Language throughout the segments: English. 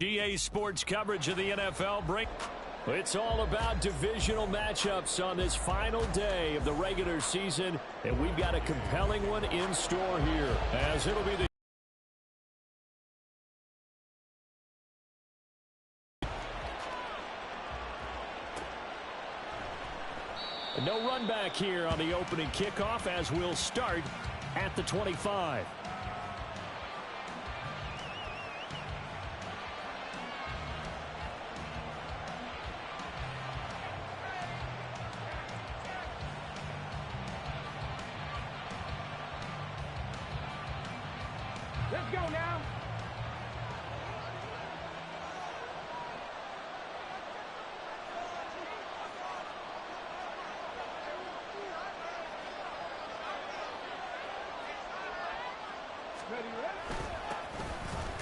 GA Sports coverage of the NFL break. It's all about divisional matchups on this final day of the regular season, and we've got a compelling one in store here, as it'll be the no run back here on the opening kickoff, as we'll start at the 25. Let's go now.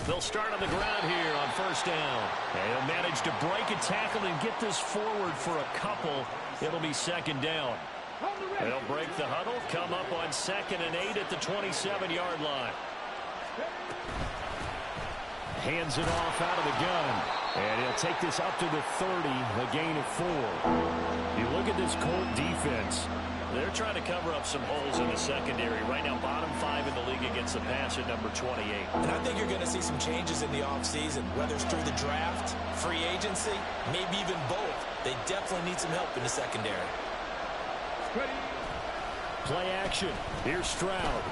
They'll start on the ground here on first down. And he'll manage to break a tackle and get this forward for a couple. It'll be second down. They'll break the huddle, come up on 2nd and 8 at the 27-yard line. Hands it off out of the gun. And he'll take this up to the 30, a gain of 4. You look at this Colt defense. They're trying to cover up some holes in the secondary. Right now, bottom 5 in the league against the pass at number 28. And I think you're going to see some changes in the offseason, whether it's through the draft, free agency, maybe even both. They definitely need some help in the secondary. Play action. Here's Stroud.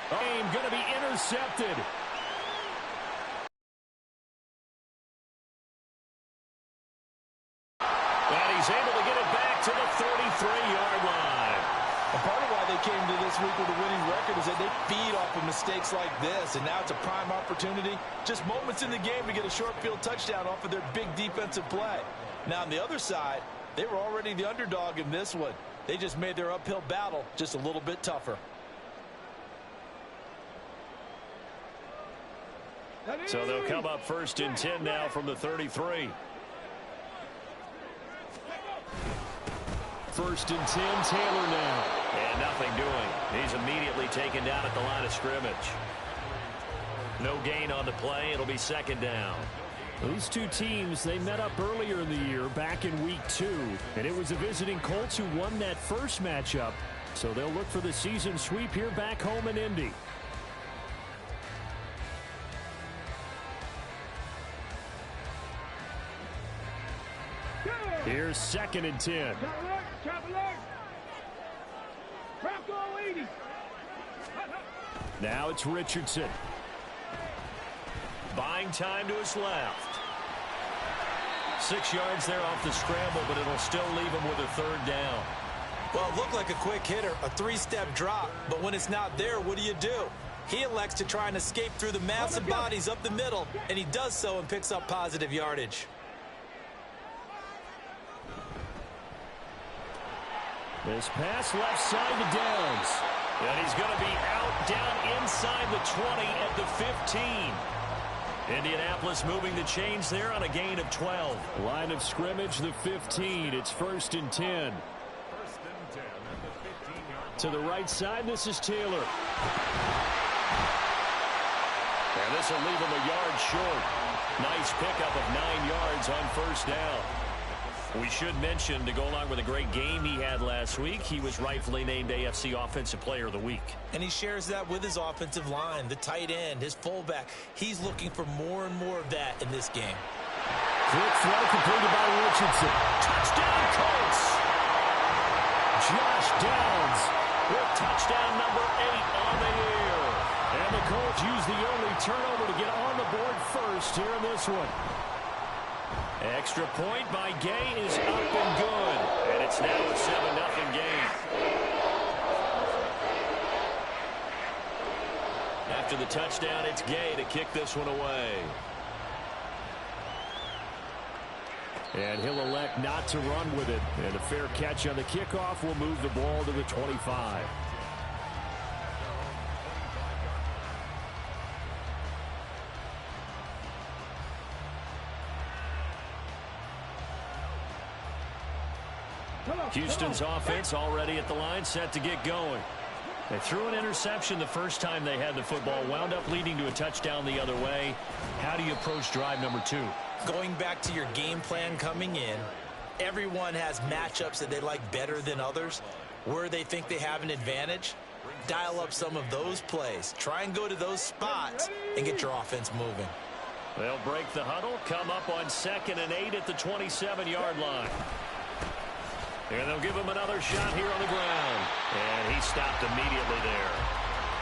Game going to be intercepted. And he's able to get it back to the 33-yard line. A part of why they came to this week with a winning record is that they feed off of mistakes like this, and now it's a prime opportunity. Just moments in the game to get a short field touchdown off of their big defensive play. Now, on the other side, they were already the underdog in this one. They just made their uphill battle just a little bit tougher. So they'll come up 1st and 10 now from the 33. 1st and 10, Taylor now. And nothing doing. He's immediately taken down at the line of scrimmage. No gain on the play. It'll be 2nd down. These two teams, they met up earlier in the year back in week 2. And it was the visiting Colts who won that first matchup. So they'll look for the season sweep here back home in Indy. Here's 2nd and 10. Now it's Richardson. Buying time to his left. 6 yards there off the scramble, but it'll still leave him with a 3rd down. Well, it looked like a quick hitter, a 3-step drop, but when it's not there, what do? He elects to try and escape through the massive bodies up the middle, and he does so and picks up positive yardage. This pass left side to Downs. And he's going to be out down inside the 20 at the 15. Indianapolis moving the chains there on a gain of 12. Line of scrimmage, the 15. It's 1st and 10. To the right side, this is Taylor. And this will leave him a yard short. Nice pickup of 9 yards on 1st down. We should mention, to go along with a great game he had last week, he was rightfully named AFC Offensive Player of the Week. And he shares that with his offensive line, the tight end, his fullback. He's looking for more and more of that in this game. Quick throw completed by Richardson. Touchdown, Colts! Josh Downs with touchdown number 8 on the year. And the Colts use the only turnover to get on the board first here in this one. Extra point by Gay is up and good. And it's now a 7-0 game. After the touchdown, it's Gay to kick this one away. And he'll elect not to run with it. And a fair catch on the kickoff will move the ball to the 25. Houston's offense already at the line, set to get going. They threw an interception the first time they had the football, wound up leading to a touchdown the other way. How do you approach drive number 2? Going back to your game plan coming in, everyone has matchups that they like better than others. Where they think they have an advantage, dial up some of those plays. Try and go to those spots and get your offense moving. They'll break the huddle, come up on 2nd and 8 at the 27-yard line. And they'll give him another shot here on the ground. And he stopped immediately there.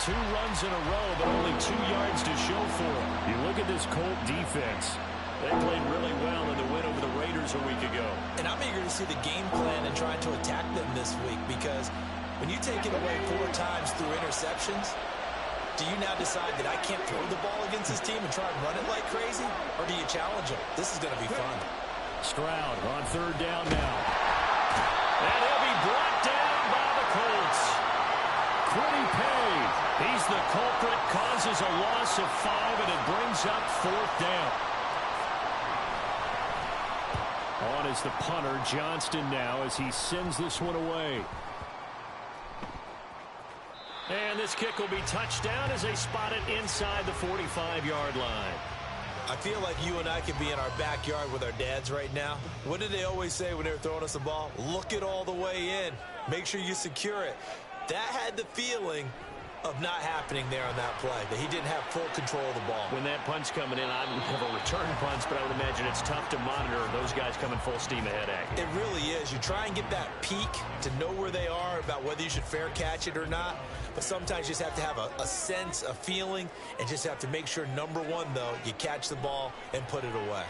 2 runs in a row, but only 2 yards to show for him. You look at this Colt defense. They played really well in the win over the Raiders a week ago. And I'm eager to see the game plan and trying to attack them this week, because when you take it away 4 times through interceptions, do you now decide that I can't throw the ball against this team and try and run it like crazy? Or do you challenge them? This is going to be fun. Stroud on 3rd down now. And he'll be brought down by the Colts. Quiddy Pay, he's the culprit, causes a loss of 5, and it brings up 4th down. On is the punter, Johnston now, as he sends this one away. And this kick will be touchdown as they spot it inside the 45-yard line. I feel like you and I could be in our backyard with our dads right now. What did they always say when they were throwing us the ball? Look it all the way in. Make sure you secure it. That had the feeling of not happening there on that play, that he didn't have full control of the ball. When that punt's coming in, I don't have a return punch, but I would imagine it's tough to monitor those guys coming full steam ahead at you. It really is. You try and get that peek to know where they are, about whether you should fair catch it or not. But sometimes you just have to have a sense, a feeling, and just have to make sure, number one, though, you catch the ball and put it away.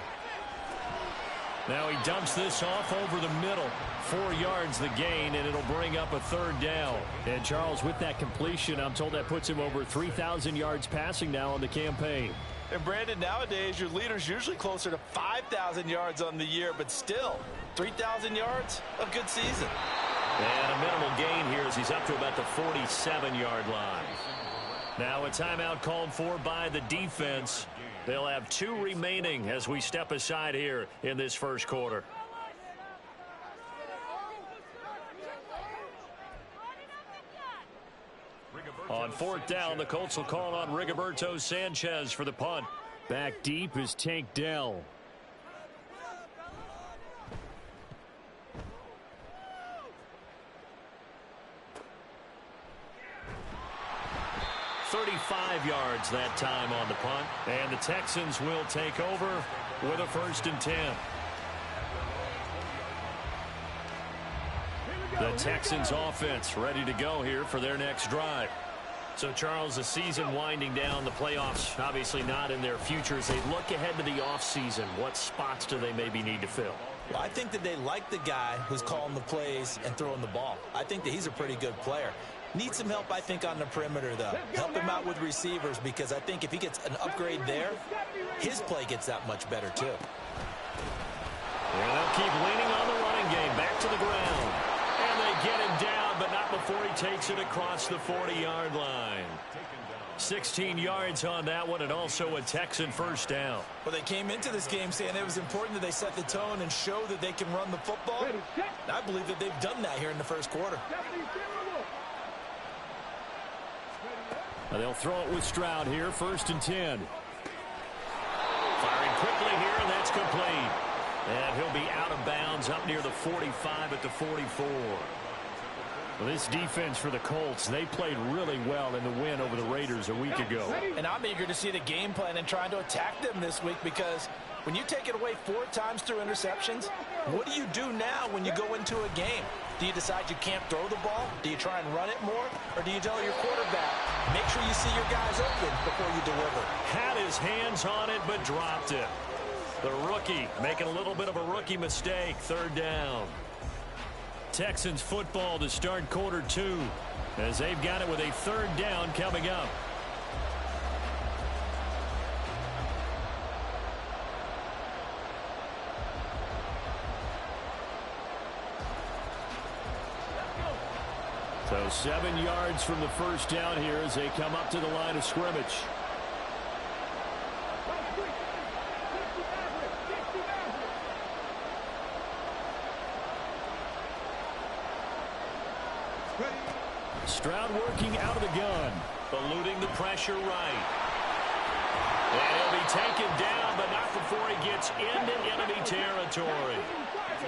Now he dumps this off over the middle. 4 yards the gain, and it'll bring up a 3rd down. And Charles, with that completion, I'm told that puts him over 3,000 yards passing now on the campaign. And Brandon, nowadays your leader's usually closer to 5,000 yards on the year, but still, 3,000 yards, a good season. And a minimal gain here as he's up to about the 47-yard line. Now a timeout called for by the defense. They'll have 2 remaining as we step aside here in this first quarter. On 4th down, the Colts will call on Rigoberto Sanchez for the punt. Back deep is Tank Dell. .35 yards that time on the punt. And the Texans will take over with a 1st and 10. The Texans offense ready to go here for their next drive. So, Charles, the season winding down, the playoffs obviously not in their future. As they look ahead to the offseason, what spots do they maybe need to fill? Well, I think that they like the guy who's calling the plays and throwing the ball. I think that he's a pretty good player. Needs some help, I think, on the perimeter, though. Help him out with receivers, because I think if he gets an upgrade there, his play gets that much better, too. And they'll keep leaning on the running game. Back to the ground. And they get him down, but not before he takes it across the 40-yard line. 16 yards on that one, and also a Texan 1st down. Well, they came into this game saying it was important that they set the tone and show that they can run the football. I believe that they've done that here in the first quarter. They'll throw it with Stroud here, 1st and 10. Firing quickly here, and that's complete. And he'll be out of bounds up near the 45 at the 44. Well, this defense for the Colts, they played really well in the win over the Raiders a week ago. And I'm eager to see the game plan and trying to attack them this week, because when you take it away 4 times through interceptions, what do you do now when you go into a game? Do you decide you can't throw the ball? Do you try and run it more? Or do you tell your quarterback, make sure you see your guys open before you deliver? Had his hands on it, but dropped it. The rookie making a little bit of a rookie mistake. 3rd down. Texans football to start quarter 2, as they've got it with a 3rd down coming up. So 7 yards from the 1st down here as they come up to the line of scrimmage. Stroud working out of the gun. Eluding the pressure right. And he'll be taken down, but not before he gets into enemy territory.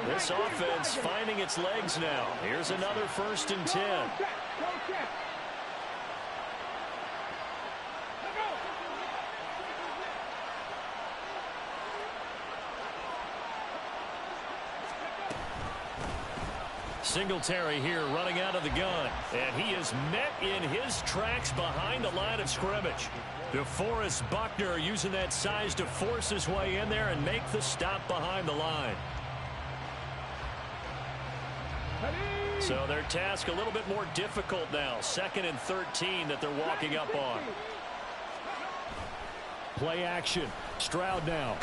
This offense finding its legs now. Here's another 1st and 10. Singletary here running out of the gun. And he is met in his tracks behind the line of scrimmage. DeForest Buckner using that size to force his way in there and make the stop behind the line. So their task a little bit more difficult now. 2nd and 13 that they're walking up on. Play action. Stroud now.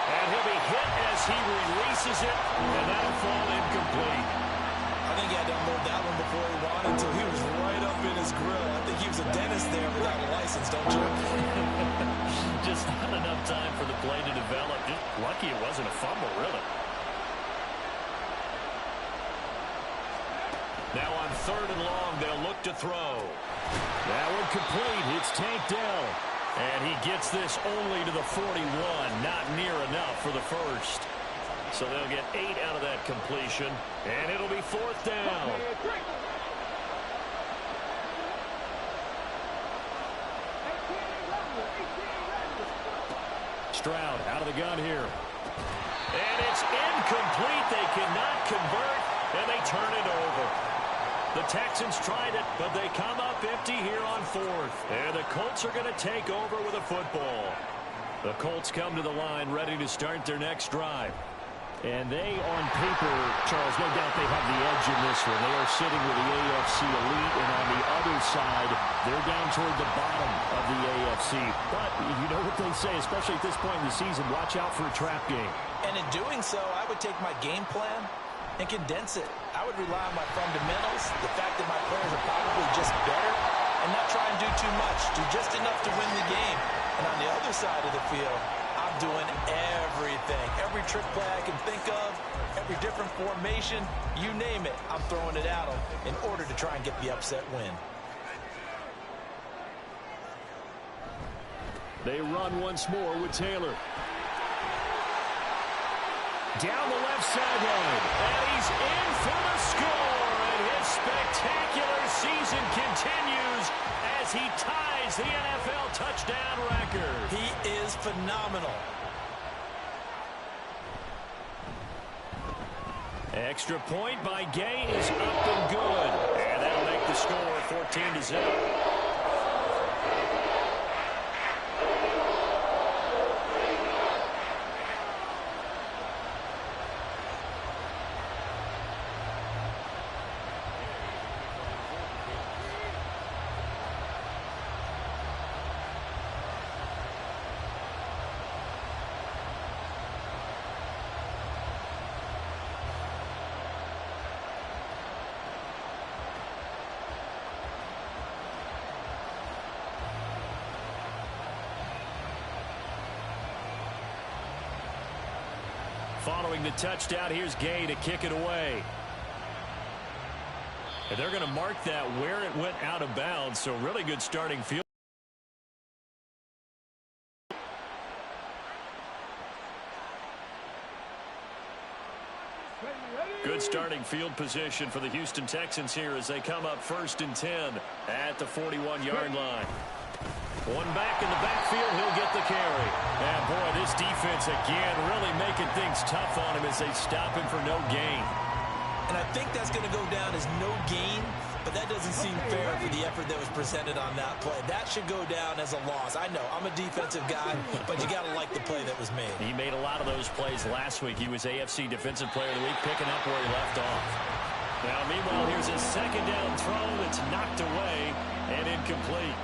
And he'll be hit as he releases it, and that'll fall incomplete. I think he had to unload that one before he wanted to. He was right up in his grill. I think he was a dentist there without a license, don't you? Just not enough time for the play to develop. Just lucky it wasn't a fumble, really. Now on 3rd and long, they'll look to throw. That one complete. It's Tank Dell. And he gets this only to the 41. Not near enough for the first. So they'll get 8 out of that completion. And it'll be 4th down. Stroud out of the gun here. And it's incomplete. They cannot convert. And they turn it over. The Texans tried it, but they come up empty here on 4th. And the Colts are going to take over with a football. The Colts come to the line ready to start their next drive. And they, on paper, Charles, no doubt they have the edge in this one. They are sitting with the AFC elite, and on the other side, they're down toward the bottom of the AFC. But you know what they say, especially at this point in the season, watch out for a trap game. And in doing so, I would take my game plan and condense it. I would rely on my fundamentals, the fact that my players are probably just better, and not try and do too much. Do just enough to win the game. And on the other side of the field, I'm doing everything. Every trick play I can think of, every different formation, you name it, I'm throwing it at them in order to try and get the upset win. They run once more with Taylor. Down the left sideline. And he's in for the score. And his spectacular season continues as he ties the NFL touchdown record. He is phenomenal. Extra point by Gay is up and good. And that'll make the score 14-0. Following the touchdown, here's Gay to kick it away. And they're going to mark that where it went out of bounds, so really good starting field. Good starting field position for the Houston Texans here as they come up 1st and 10 at the 41-yard line. One back in the backfield, he'll get the carry. And boy, this defense again really making things tough on him as they stop him for no gain. And I think that's going to go down as no gain, but that doesn't seem fair for the effort that was presented on that play. That should go down as a loss. I know, I'm a defensive guy, but you got to like the play that was made. He made a lot of those plays last week. He was AFC Defensive Player of the Week, picking up where he left off. Now, meanwhile, here's a 2nd down throw that's knocked away and incomplete.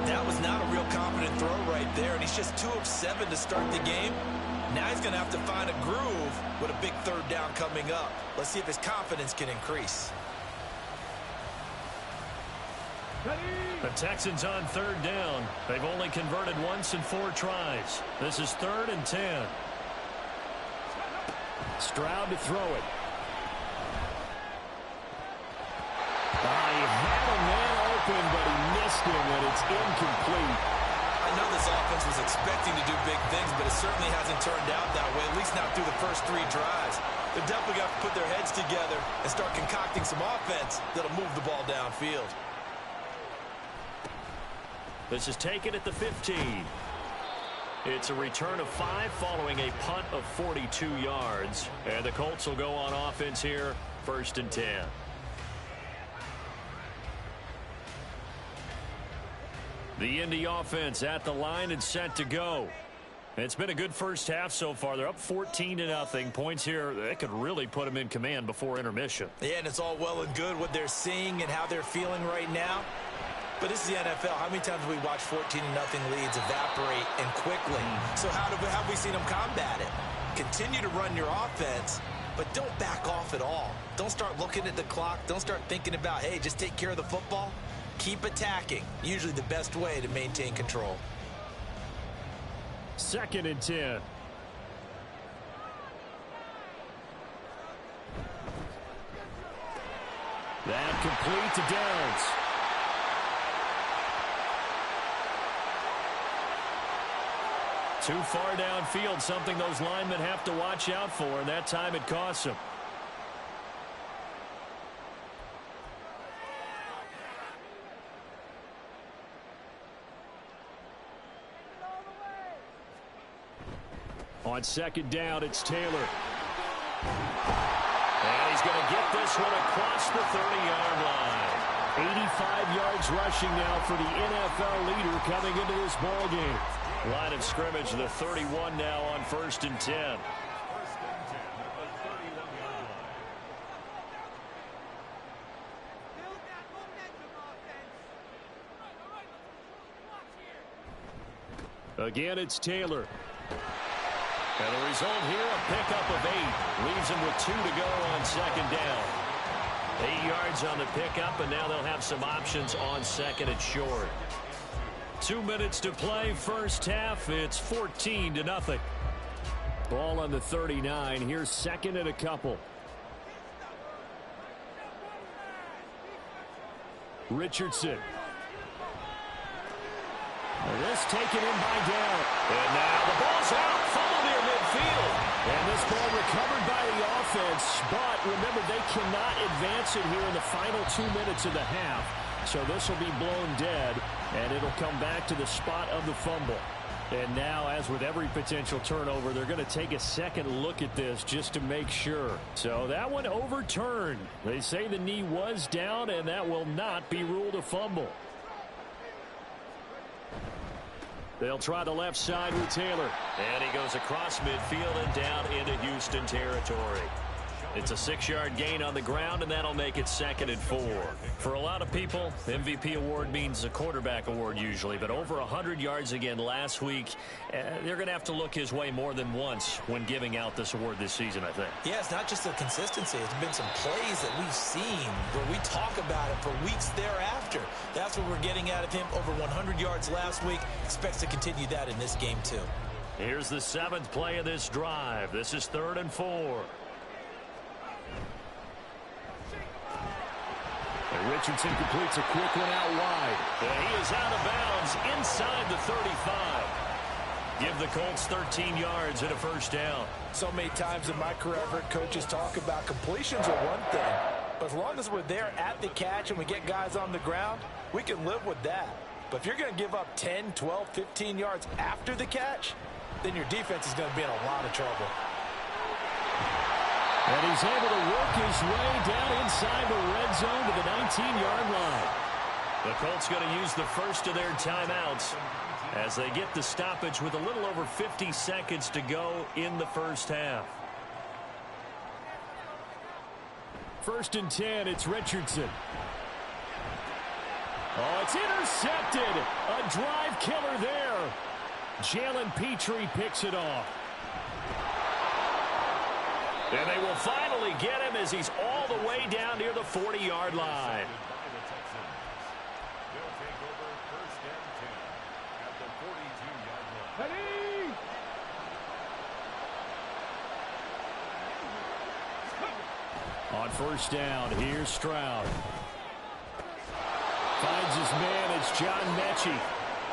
That was not a real confident throw right there, and he's just 2 of 7 to start the game. Now he's going to have to find a groove with a big 3rd down coming up. Let's see if his confidence can increase. The Texans on 3rd down. They've only converted once in 4 tries. This is 3rd and 10. Stroud to throw it. open, but he missed him, and it's incomplete. I know this offense was expecting to do big things, but it certainly hasn't turned out that way, at least not through the first 3 drives. They're definitely got to put their heads together and start concocting some offense that'll move the ball downfield. This is taken at the 15. It's a return of 5 following a punt of 42 yards. And the Colts will go on offense here, 1st and 10. The Indy offense at the line and set to go. It's been a good first half so far. They're up 14-0. Points here, they could really put them in command before intermission. Yeah, and it's all well and good what they're seeing and how they're feeling right now. But this is the NFL. How many times have we watched 14-0 leads evaporate and quickly? So how have we seen them combat it? Continue to run your offense, but don't back off at all. Don't start looking at the clock. Don't start thinking about, hey, just take care of the football. Keep attacking. Usually the best way to maintain control. 2nd and 10. That complete to Downs. Too far downfield, something those linemen have to watch out for, and that time it costs them. On 2nd down, it's Taylor. And he's going to get this one across the 30-yard line. 85 yards rushing now for the NFL leader coming into this ballgame. Line of scrimmage, the 31 now on 1st and 10. Again, it's Taylor. And the result here, a pickup of 8. Leaves him with 2 to go on 2nd down. 8 yards on the pickup, and now they'll have some options on 2nd and short. 2 minutes to play, first half. It's 14-0. Ball on the 39. Here's 2nd and a couple. Richardson. This taken in by Down. And now the ball's out. Fumble near midfield. And this ball recovered by the offense. But remember, they cannot advance it here in the final 2 minutes of the half. So this will be blown dead. And it'll come back to the spot of the fumble. And now, as with every potential turnover, they're going to take a second look at this just to make sure. So that one overturned. They say the knee was down, and that will not be ruled a fumble. They'll try the left side with Taylor. And he goes across midfield and down into Houston territory. It's a 6-yard gain on the ground, and that'll make it 2nd and 4. For a lot of people, MVP award means a quarterback award usually, but over 100 yards again last week. They're going to have to look his way more than once when giving out this award this season, I think. Yeah, it's not just the consistency. It's been some plays that we've seen where we talk about it for weeks thereafter. That's what we're getting out of him. Over 100 yards last week. Expects to continue that in this game, too. Here's the 7th play of this drive. This is 3rd and 4. And Richardson completes a quick one out wide. And he is out of bounds inside the 35. Give the Colts 13 yards and a first down. So many times in my career, I've heard coaches talk about completions are one thing. But as long as we're there at the catch and we get guys on the ground, we can live with that. But if you're going to give up 10, 12, 15 yards after the catch, then your defense is going to be in a lot of trouble. And he's able to work his way down inside the red zone to the 19-yard line. The Colts going to use the first of their timeouts as they get the stoppage with a little over 50 seconds to go in the first half. 1st and 10, it's Richardson. Oh, it's intercepted. A drive killer there. Jalen Petrie picks it off. And they will finally get him as he's all the way down near the 40-yard line. On 1st down, here's Stroud. Finds his man. It's John Mechie.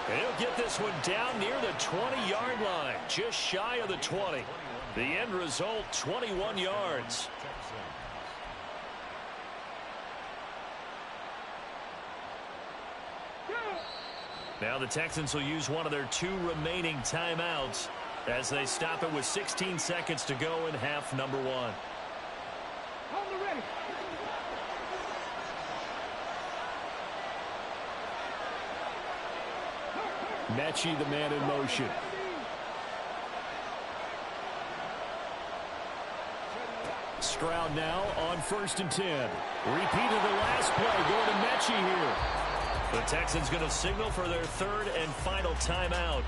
He'll get this one down near the 20-yard line, just shy of the 20. The end result, 21 yards. Now the Texans will use one of their 2 remaining timeouts as they stop it with 16 seconds to go in half number 1. Mechie, the man in motion. Stroud now on 1st and 10. Repeat of the last play, going to Mechie here. The Texans going to signal for their 3rd and final timeout.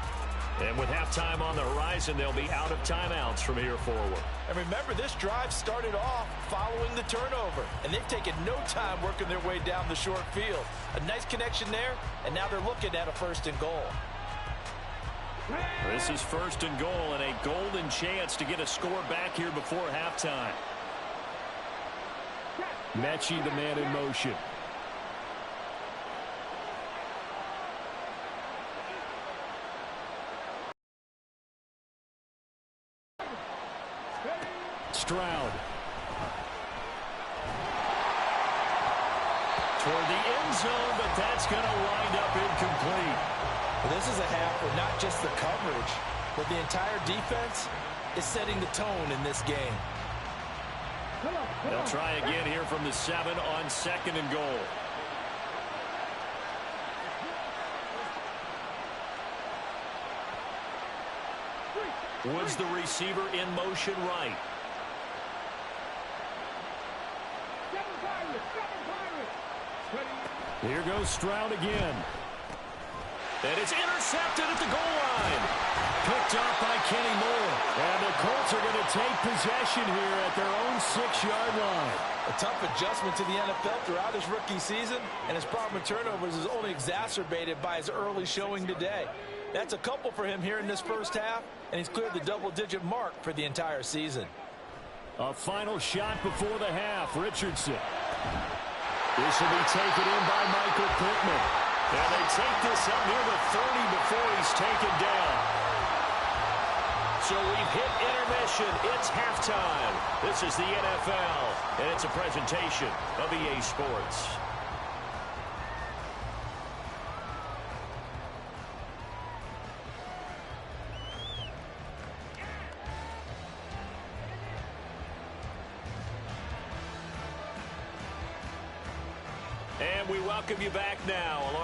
And with halftime on the horizon, they'll be out of timeouts from here forward. And remember, this drive started off following the turnover. And they've taken no time working their way down the short field. A nice connection there, and now they're looking at a 1st and goal. This is 1st and goal and a golden chance to get a score back here before halftime. Mechie, the man in motion. Stroud. Toward the end zone, but that's going to wind up incomplete. Well, this is a half where not just the coverage, but the entire defense is setting the tone in this game. They'll try again here from the 7 on 2nd and goal. Woods, the receiver, in motion right. Here goes Stroud again. And it's intercepted at the goal line. Picked off by Kenny Moore. And the Colts are going to take possession here at their own 6-yard line. A tough adjustment to the NFL throughout his rookie season, and his problem with turnovers is only exacerbated by his early showing today. That's a couple for him here in this first half, and he's cleared the double-digit mark for the entire season. A final shot before the half. Richardson. This will be taken in by Michael Pittman. And they take this up near the 30 before he's taken down. So we've hit intermission. It's halftime. This is the NFL, and it's a presentation of EA Sports. And we welcome you back now.